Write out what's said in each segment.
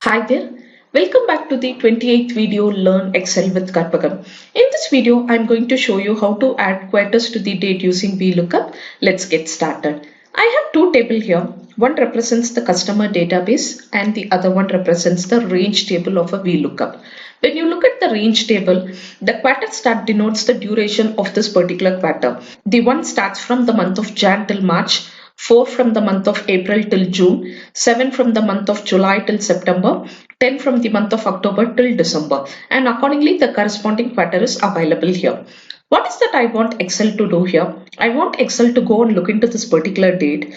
Hi there, welcome back to the 28th video Learn Excel with Karpagam. In this video, I'm going to show you how to add quarters to the date using Vlookup. Let's get started. I have two tables here. One represents the customer database and the other one represents the range table of a Vlookup. When you look at the range table, the quarter start denotes the duration of this particular quarter. The one starts from the month of Jan till March, 4 from the month of April till June, 7 from the month of July till September, 10 from the month of October till December, and accordingly the corresponding quarter is available here. What is that I want Excel to do here? I want Excel to go and look into this particular date.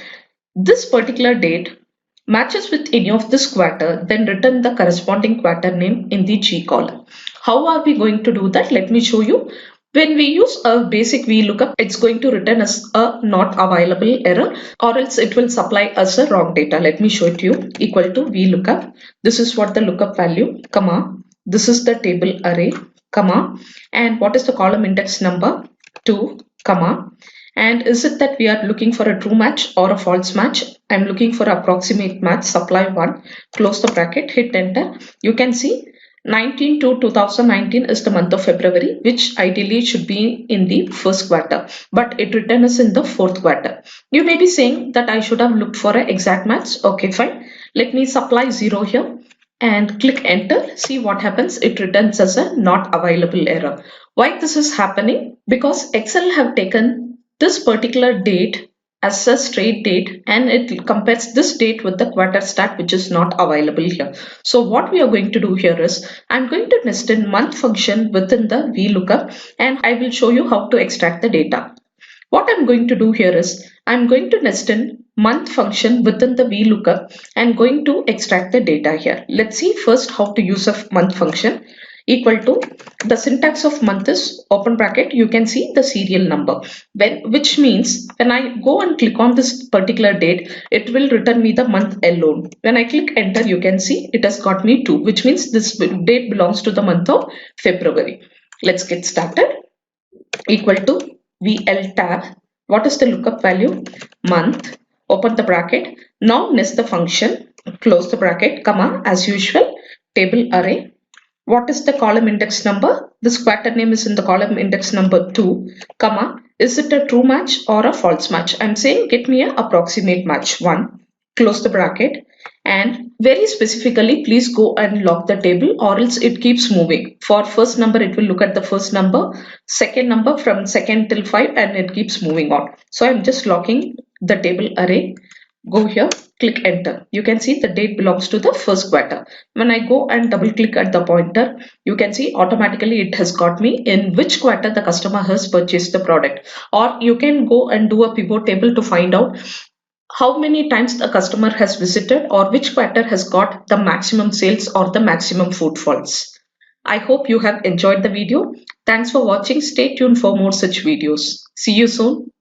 This particular date matches with any of this quarter, then return the corresponding quarter name in the G column. How are we going to do that? Let me show you. When we use a basic VLOOKUP, it's going to return us a not available error, or else it will supply us a wrong data. Let me show it to you. Equal to VLOOKUP. This is what the lookup value, comma. This is the table array, comma. And what is the column index number? 2, comma. And is it that we are looking for a true match or a false match? I'm looking for approximate match, supply 1, close the bracket, hit enter. You can see 19 to 2019 is the month of February, which ideally should be in the first quarter, but it returns in the fourth quarter. You may be saying that I should have looked for an exact match. Okay, fine. Let me supply 0 here and click enter. See what happens. It returns as a not available error. Why this is happening? Because Excel have taken this particular date as a straight date and it compares this date with the quarter start, which is not available here. So what we are going to do here is I'm going to nest in month function within the VLOOKUP and I will show you how to extract the data. What I'm going to do here is I'm going to nest in month function within the VLOOKUP and going to extract the data here. Let's see first how to use a month function. Equal to the syntax of month is open bracket, you can see the serial number, which means when I go and click on this particular date, it will return me the month alone. When I click enter, you can see it has got me 2, which means this date belongs to the month of February. Let's get started. Equal to VL tab. What is the lookup value? Month. Open the bracket. Now nest the function. Close the bracket, comma, as usual, table array. What is the column index number? This quarter name is in the column index number 2, comma. Is it a true match or a false match? I'm saying get me an approximate match, 1. Close the bracket. And very specifically, please go and lock the table or else it keeps moving. For first number, it will look at the first number, second number from second till 5 and it keeps moving on. So I'm just locking the table array. Go here, click enter. You can see the date belongs to the first quarter. When I go and double click at the pointer, you can see automatically it has got me in which quarter the customer has purchased the product. Or you can go and do a pivot table to find out how many times the customer has visited or which quarter has got the maximum sales or the maximum footfalls. I hope you have enjoyed the video. Thanks for watching. Stay tuned for more such videos. See you soon.